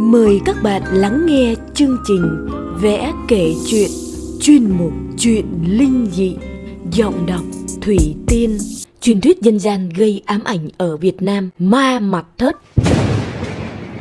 Mời các bạn lắng nghe chương trình Vẽ kể chuyện, chuyên mục chuyện linh dị, giọng đọc Thủy Tiên. Truyền thuyết dân gian gây ám ảnh ở Việt Nam, ma mặt thớt.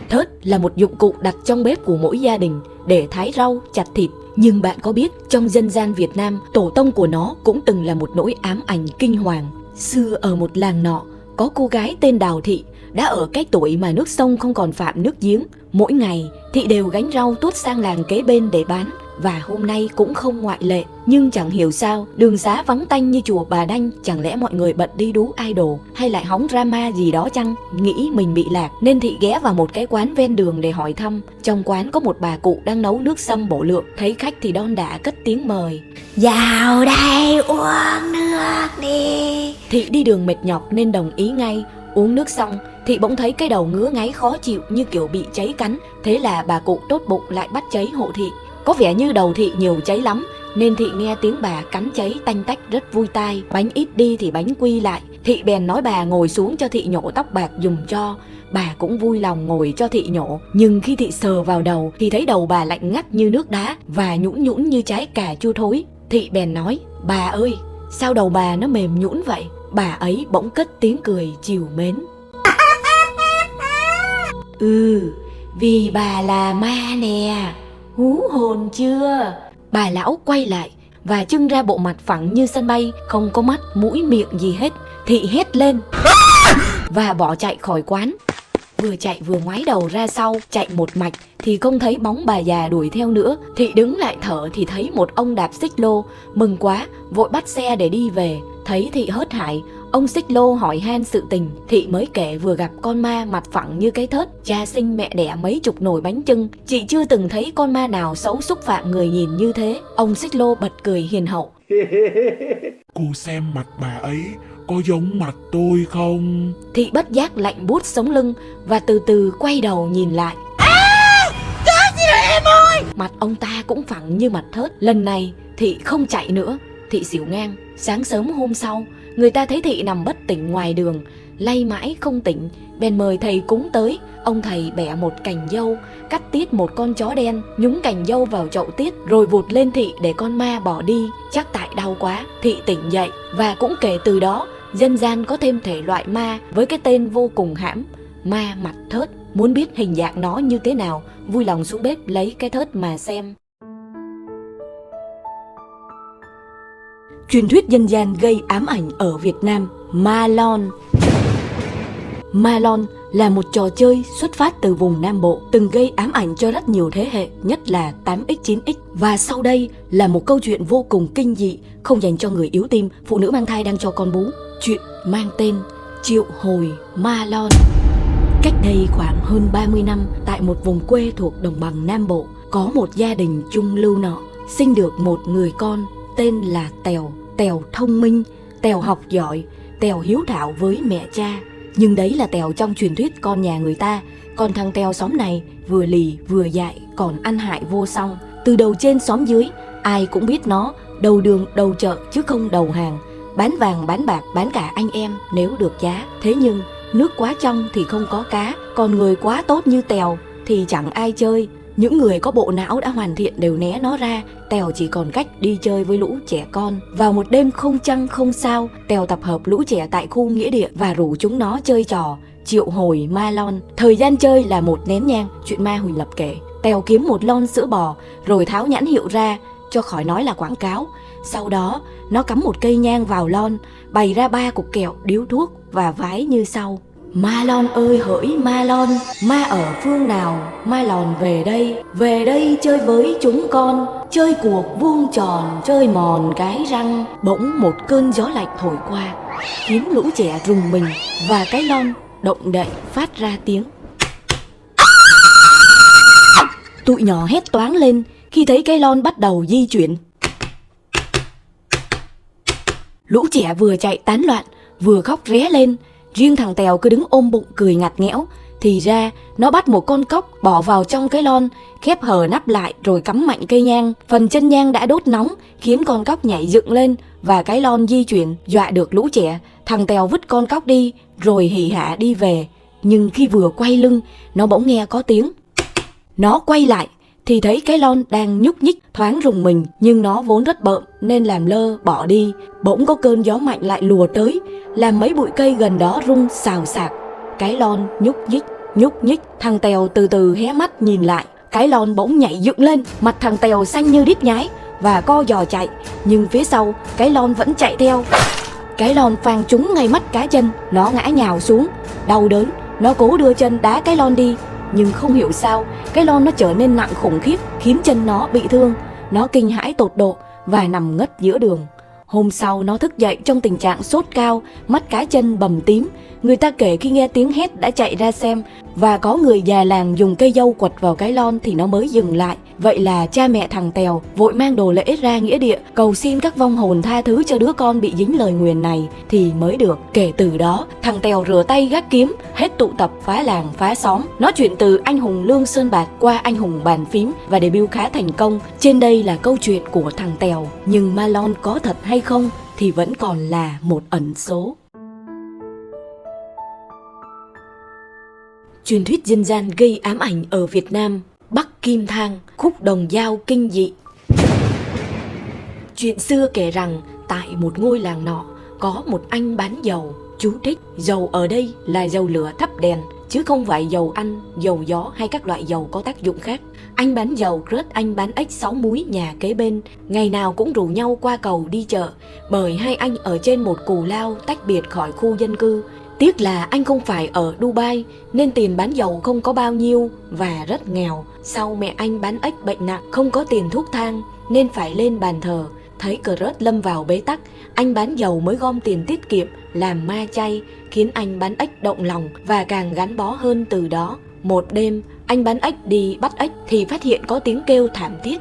Thớt là một dụng cụ đặt trong bếp của mỗi gia đình để thái rau, chặt thịt. Nhưng bạn có biết trong dân gian Việt Nam, tổ tông của nó cũng từng là một nỗi ám ảnh kinh hoàng. Xưa ở một làng nọ, có cô gái tên Đào Thị đã ở cái tuổi mà nước sông không còn phạm nước giếng. Mỗi ngày Thị đều gánh rau tuốt sang làng kế bên để bán, và hôm nay cũng không ngoại lệ. Nhưng chẳng hiểu sao đường xá vắng tanh như chùa Bà Đanh. Chẳng lẽ mọi người bận đi đú idol hay lại hóng drama gì đó chăng? Nghĩ mình bị lạc nên Thị ghé vào một cái quán ven đường để hỏi thăm. Trong quán có một bà cụ đang nấu nước sâm bổ lượng. Thấy khách thì đon đả cất tiếng mời: "Vào đây uống nước đi." Thị đi đường mệt nhọc nên đồng ý ngay. Uống nước xong, Thị bỗng thấy cái đầu ngứa ngáy khó chịu như kiểu bị cháy cắn. Thế là bà cụ tốt bụng lại bắt cháy hộ Thị. Có vẻ như đầu Thị nhiều cháy lắm nên Thị nghe tiếng bà cắn cháy tanh tách rất vui tai. Bánh ít đi thì bánh quy lại. Thị bèn nói bà ngồi xuống cho Thị nhổ tóc bạc dùm cho. Bà cũng vui lòng ngồi cho Thị nhổ. Nhưng khi Thị sờ vào đầu thì thấy đầu bà lạnh ngắt như nước đá và nhũn nhũn như trái cà chua thối. Thị bèn nói: "Bà ơi, sao đầu bà nó mềm nhũn vậy?" Bà ấy bỗng cất tiếng cười trìu mến: Vì bà là ma nè, hú hồn chưa?" Bà lão quay lại và trưng ra bộ mặt phẳng như sân bay, không có mắt, mũi, miệng gì hết. Thị hét lên và bỏ chạy khỏi quán. Vừa chạy vừa ngoái đầu ra sau, chạy một mạch thì không thấy bóng bà già đuổi theo nữa. Thị đứng lại thở thì thấy một ông đạp xích lô. Mừng quá, vội bắt xe để đi về. Thấy Thị hớt hải, ông xích lô hỏi han sự tình. Thị mới kể vừa gặp con ma mặt phẳng như cái thớt, cha sinh mẹ đẻ mấy chục nồi bánh chưng. Chị chưa từng thấy con ma nào xấu xúc phạm người nhìn như thế. Ông xích lô bật cười hiền hậu: "Cô xem mặt bà ấy có giống mặt tôi không?" Thị bất giác lạnh buốt sống lưng và từ từ quay đầu nhìn lại. Cái gì vậy em ơi? Mặt ông ta cũng phẳng như mặt thớt. Lần này Thị không chạy nữa, Thị xỉu ngang. Sáng sớm hôm sau, người ta thấy Thị nằm bất tỉnh ngoài đường, lay mãi không tỉnh, bèn mời thầy cúng tới. Ông thầy bẻ một cành dâu, cắt tiết một con chó đen, nhúng cành dâu vào chậu tiết rồi vụt lên Thị để con ma bỏ đi. Chắc tại đau quá, Thị tỉnh dậy, và cũng kể từ đó dân gian có thêm thể loại ma với cái tên vô cùng hãm: ma mặt thớt. Muốn biết hình dạng nó như thế nào, vui lòng xuống bếp lấy cái thớt mà xem. Truyền thuyết dân gian gây ám ảnh ở Việt Nam: ma lon. Ma lon là một trò chơi xuất phát từ vùng Nam Bộ, từng gây ám ảnh cho rất nhiều thế hệ, nhất là 8X, 9X. Và sau đây là một câu chuyện vô cùng kinh dị, không dành cho người yếu tim, phụ nữ mang thai đang cho con bú. Chuyện mang tên Triệu Hồi Ma Lon. Cách đây khoảng hơn 30 năm, tại một vùng quê thuộc đồng bằng Nam Bộ, có một gia đình trung lưu nọ sinh được một người con tên là Tèo. Tèo thông minh, Tèo học giỏi, Tèo hiếu thảo với mẹ cha. Nhưng đấy là Tèo trong truyền thuyết con nhà người ta. Còn thằng Tèo xóm này vừa lì vừa dại, còn ăn hại vô song. Từ đầu trên xóm dưới, ai cũng biết nó đầu đường đầu chợ chứ không đầu hàng, bán vàng bán bạc bán cả anh em nếu được giá. Thế nhưng nước quá trong thì không có cá, còn người quá tốt như Tèo thì chẳng ai chơi. Những người có bộ não đã hoàn thiện đều né nó ra. Tèo chỉ còn cách đi chơi với lũ trẻ con. Vào một đêm không trăng không sao, Tèo tập hợp lũ trẻ tại khu nghĩa địa và rủ chúng nó chơi trò triệu hồi ma lon. Thời gian chơi là một nén nhang. Chuyện ma Huỳnh Lập kể. Tèo kiếm một lon sữa bò rồi tháo nhãn hiệu ra cho khỏi nói là quảng cáo. Sau đó nó cắm một cây nhang vào lon, bày ra 3 cục kẹo, điếu thuốc và vái như sau: "Ma lon ơi hỡi ma lon, ma ở phương nào, ma lòn về đây chơi với chúng con, chơi cuộc vuông tròn, chơi mòn cái răng." Bỗng một cơn gió lạnh thổi qua, khiến lũ trẻ rùng mình và cái lon động đậy phát ra tiếng. Tụi nhỏ hét toáng lên khi thấy cái lon bắt đầu di chuyển. Lũ trẻ vừa chạy tán loạn, vừa khóc ré lên. Riêng thằng Tèo cứ đứng ôm bụng cười ngặt nghẽo. Thì ra nó bắt một con cóc bỏ vào trong cái lon, khép hờ nắp lại rồi cắm mạnh cây nhang. Phần chân nhang đã đốt nóng khiến con cóc nhảy dựng lên và cái lon di chuyển, dọa được lũ trẻ. Thằng Tèo vứt con cóc đi rồi hỉ hả đi về. Nhưng khi vừa quay lưng, nó bỗng nghe có tiếng Nó quay lại thì thấy cái lon đang nhúc nhích, thoáng rùng mình, nhưng nó vốn rất bợm nên làm lơ bỏ đi. Bỗng có cơn gió mạnh lại lùa tới, làm mấy bụi cây gần đó rung xào xạc. Cái lon nhúc nhích. Thằng Tèo từ từ hé mắt nhìn lại. Cái lon bỗng nhảy dựng lên, mặt thằng Tèo xanh như đít nhái và co giò chạy, nhưng phía sau cái lon vẫn chạy theo. Cái lon phang trúng ngay mắt cá chân, nó ngã nhào xuống, đau đớn. Nó cố đưa chân đá cái lon đi, nhưng không hiểu sao cái lon nó trở nên nặng khủng khiếp, khiến chân nó bị thương. Nó kinh hãi tột độ và nằm ngất giữa đường. Hôm sau nó thức dậy trong tình trạng sốt cao, mắt cá chân bầm tím. Người ta kể khi nghe tiếng hét đã chạy ra xem, và có người già làng dùng cây dâu quật vào cái lon thì nó mới dừng lại. Vậy là cha mẹ thằng Tèo vội mang đồ lễ ra nghĩa địa cầu xin các vong hồn tha thứ cho đứa con bị dính lời nguyền này thì mới được. Kể từ đó thằng Tèo rửa tay gác kiếm, hết tụ tập phá làng phá xóm. Nó chuyển từ anh hùng Lương Sơn Bạc qua anh hùng bàn phím và debut khá thành công. Trên đây là câu chuyện của thằng Tèo, nhưng ma lon có thật hay không thì vẫn còn là một ẩn số. Truyền thuyết dân gian gây ám ảnh ở Việt Nam. Bắc Kim Thang, khúc đồng dao kinh dị. Chuyện xưa kể rằng tại một ngôi làng nọ có một anh bán dầu. Chú thích: dầu ở đây là dầu lửa thắp đèn, chứ không phải dầu ăn, dầu gió hay các loại dầu có tác dụng khác. Anh bán dầu rớt anh bán ếch 6 múi nhà kế bên, ngày nào cũng rủ nhau qua cầu đi chợ, bởi hai anh ở trên một cù lao tách biệt khỏi khu dân cư. Tiếc là anh không phải ở Dubai nên tiền bán dầu không có bao nhiêu và rất nghèo. Sau mẹ anh bán ếch bệnh nặng, không có tiền thuốc thang nên phải lên bàn thờ. Thấy cờ rớt lâm vào bế tắc, anh bán dầu mới gom tiền tiết kiệm làm ma chay, khiến anh bán ếch động lòng và càng gắn bó hơn từ đó. Một đêm, anh bán ếch đi bắt ếch thì phát hiện có tiếng kêu thảm thiết.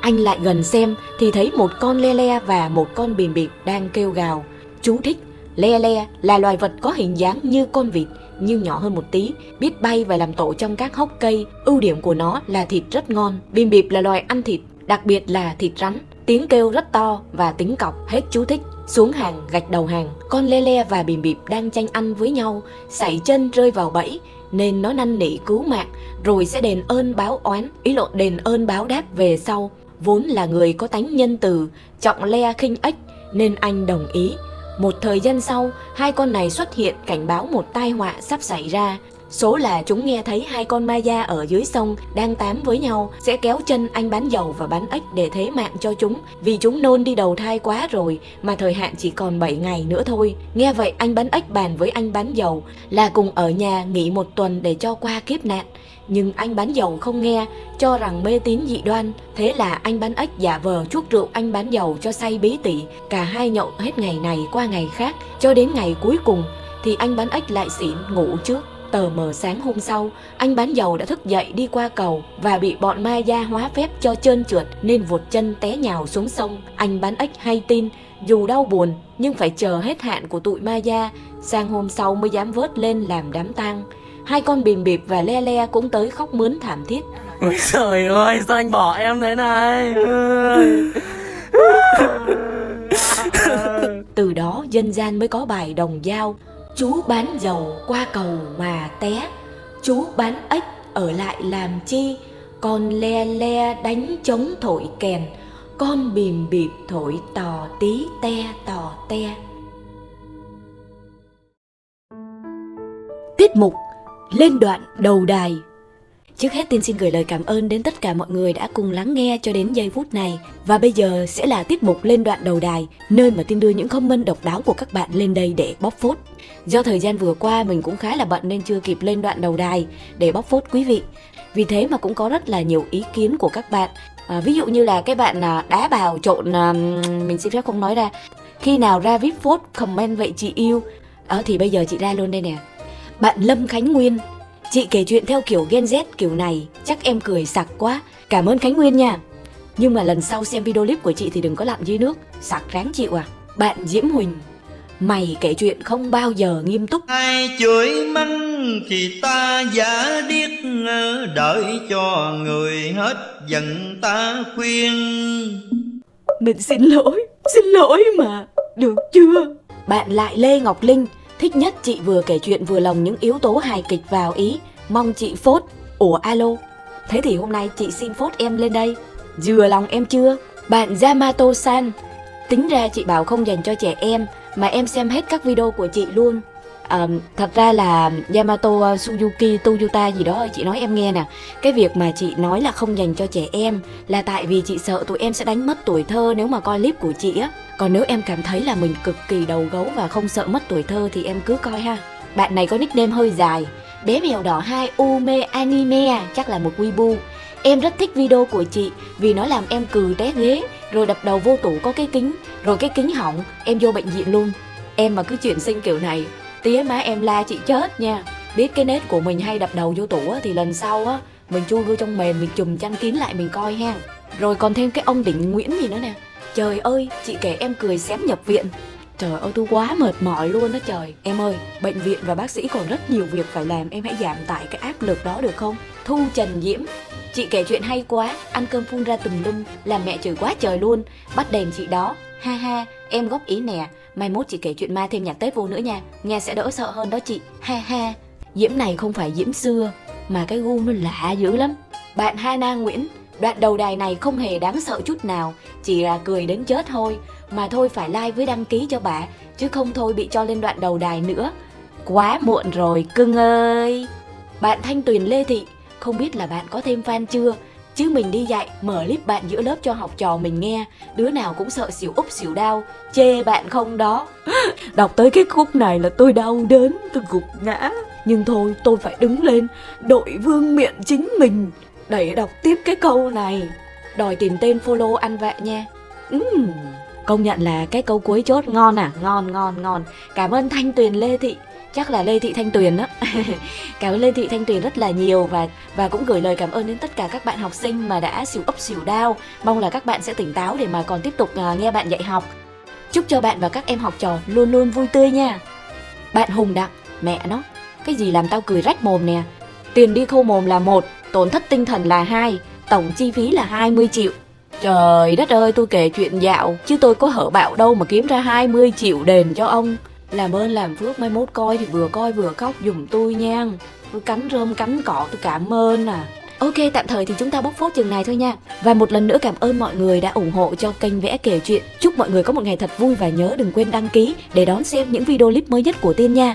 Anh lại gần xem thì thấy một con le le và một con bìm bịp đang kêu gào. Chú thích: le le là loài vật có hình dáng như con vịt nhưng nhỏ hơn một tí, biết bay và làm tổ trong các hốc cây. Ưu điểm của nó là thịt rất ngon. Bìm bịp là loài ăn thịt, đặc biệt là thịt rắn. Tiếng kêu rất to và tính cọc. Hết chú thích. Xuống hàng gạch đầu hàng, con le le và bìm bịp đang tranh ăn với nhau, sảy chân rơi vào bẫy nên nó năn nỉ cứu mạng rồi sẽ đền ơn báo oán, đền ơn báo đáp về sau. Vốn là người có tánh nhân từ, trọng le khinh ếch nên anh đồng ý. Một thời gian sau, hai con này xuất hiện cảnh báo một tai họa sắp xảy ra. Số là chúng nghe thấy hai con ma da ở dưới sông đang tám với nhau, sẽ kéo chân anh bán dầu và bán ếch để thế mạng cho chúng, vì chúng nôn đi đầu thai quá rồi mà thời hạn chỉ còn 7 ngày nữa thôi. Nghe vậy anh bán ếch bàn với anh bán dầu là cùng ở nhà nghỉ một tuần để cho qua kiếp nạn. Nhưng anh bán dầu không nghe, cho rằng mê tín dị đoan. Thế là anh bán ếch giả vờ chuốc rượu anh bán dầu cho say bí tỉ. Cả hai nhậu hết ngày này qua ngày khác, cho đến ngày cuối cùng thì anh bán ếch lại xỉn ngủ trước. Tờ mờ sáng hôm sau, anh bán dầu đã thức dậy đi qua cầu và bị bọn ma da hóa phép cho trơn trượt nên vụt chân té nhào xuống sông. Anh bán ếch hay tin, dù đau buồn nhưng phải chờ hết hạn của tụi ma da, sang hôm sau mới dám vớt lên làm đám tang. Hai con bìm bịp và le le cũng tới khóc mướn thảm thiết. Ôi trời ơi, sao anh bỏ em thế này? Từ đó dân gian mới có bài đồng dao: chú bán dầu qua cầu mà té, chú bán ếch ở lại làm chi, con le le đánh trống thổi kèn, con bìm bịp thổi tò tí te tò te. Tiết mục lên đoạn đầu đài. Trước hết Tiên xin gửi lời cảm ơn đến tất cả mọi người đã cùng lắng nghe cho đến giây phút này. Và bây giờ sẽ là tiết mục lên đoạn đầu đài, nơi mà Tiên đưa những comment độc đáo của các bạn lên đây để bóc phốt. Do thời gian vừa qua mình cũng khá là bận nên chưa kịp lên đoạn đầu đài để bóc phốt quý vị. Vì thế mà cũng có rất là nhiều ý kiến của các bạn. Ví dụ như là cái bạn đá bào trộn, mình xin phép không nói ra. Khi nào ra VIP vote comment vậy chị yêu? Thì bây giờ chị ra luôn đây nè. Bạn Lâm Khánh Nguyên: chị kể chuyện theo kiểu Gen Z kiểu này, chắc em cười sặc quá. Cảm ơn Khánh Nguyên nha. Nhưng mà lần sau xem video clip của chị thì đừng có lặn dưới nước, sặc ráng chịu à. Bạn Diễm Huỳnh: mày kể chuyện không bao giờ nghiêm túc. Ai chửi mắng thì ta giả điếc, đợi cho người hết giận ta khuyên. Mình xin lỗi mà, được chưa? Bạn lại Lê Ngọc Linh, thích nhất chị vừa kể chuyện vừa lồng những yếu tố hài kịch vào ý, mong chị phốt. Ủa alo, thế thì hôm nay chị xin phốt em lên đây, vừa lòng em chưa? Bạn Yamato-san, tính ra chị bảo không dành cho trẻ em mà em xem hết các video của chị luôn. Thật ra là Yamato Suzuki Toyota gì đó chị nói em nghe nè. Cái việc mà chị nói là không dành cho trẻ em là tại vì chị sợ tụi em sẽ đánh mất tuổi thơ nếu mà coi clip của chị á. Còn nếu em cảm thấy là mình cực kỳ đầu gấu và không sợ mất tuổi thơ thì em cứ coi ha. Bạn này có nickname hơi dài, bé mèo đỏ 2 Ume Anime, chắc là một Weibo. Em rất thích video của chị vì nó làm em cừ té ghế, rồi đập đầu vô tủ có cái kính, rồi cái kính hỏng, em vô bệnh viện luôn. Em mà cứ chuyển sinh kiểu này, tía má em la chị chết nha. Biết cái nết của mình hay đập đầu vô tủ á, thì lần sau á mình chui vô trong mền, mình chùm chăn kín lại mình coi ha. Rồi còn thêm cái ông Đỉnh Nguyễn gì nữa nè. Trời ơi, chị kể em cười xém nhập viện. Trời ơi, tôi quá mệt mỏi luôn đó trời. Em ơi, bệnh viện và bác sĩ còn rất nhiều việc phải làm, em hãy giảm tải cái áp lực đó được không? Thu Trần Diễm, chị kể chuyện hay quá, ăn cơm phun ra tùm lum, làm mẹ chửi quá trời luôn. Bắt đèn chị đó, ha ha, em góp ý nè. Mai mốt chị kể chuyện ma thêm nhạc Tết vô nữa nha, nghe sẽ đỡ sợ hơn đó chị, ha ha. Diễm này không phải Diễm xưa, mà cái gu nó lạ dữ lắm. Bạn Hana Nguyễn, đoạn đầu đài này không hề đáng sợ chút nào, chỉ là cười đến chết thôi. Mà thôi phải like với đăng ký cho bà, chứ không thôi bị cho lên đoạn đầu đài nữa. Quá muộn rồi cưng ơi. Bạn Thanh Tuyền Lê Thị, không biết là bạn có thêm fan chưa, chứ mình đi dạy mở clip bạn giữa lớp cho học trò mình nghe, đứa nào cũng sợ xỉu úp xỉu đau, chê bạn không đó. Đọc tới cái khúc này là tôi đau đớn, tôi gục ngã. Nhưng thôi tôi phải đứng lên, đội vương miện chính mình để đọc tiếp cái câu này. Đòi tìm tên follow ăn vạ nha. Công nhận là cái câu cuối chốt ngon à, ngon. Cảm ơn Thanh Tuyền Lê Thị, chắc là Lê Thị Thanh Tuyền đó. Cảm ơn Lê Thị Thanh Tuyền rất là nhiều, và cũng gửi lời cảm ơn đến tất cả các bạn học sinh mà đã xỉu ấp xỉu đau. Mong là các bạn sẽ tỉnh táo để mà còn tiếp tục nghe bạn dạy học. Chúc cho bạn và các em học trò luôn luôn vui tươi nha. Bạn Hùng Đặng, mẹ nó, cái gì làm tao cười rách mồm nè. Tiền đi khâu mồm là 1, tổn thất tinh thần là 2, tổng chi phí là 20 triệu. Trời đất ơi, tôi kể chuyện dạo chứ tôi có hở bạo đâu mà kiếm ra 20 triệu đền cho ông. Làm ơn làm phước, mai mốt coi thì vừa coi vừa khóc giùm tôi nha. Tôi cắn rơm cắn cỏ, tôi cảm ơn à. Ok, tạm thời thì chúng ta bóc phốt chừng này thôi nha. Và một lần nữa cảm ơn mọi người đã ủng hộ cho kênh Vẽ Kể Chuyện. Chúc mọi người có một ngày thật vui và nhớ đừng quên đăng ký để đón xem những video clip mới nhất của Tiên nha.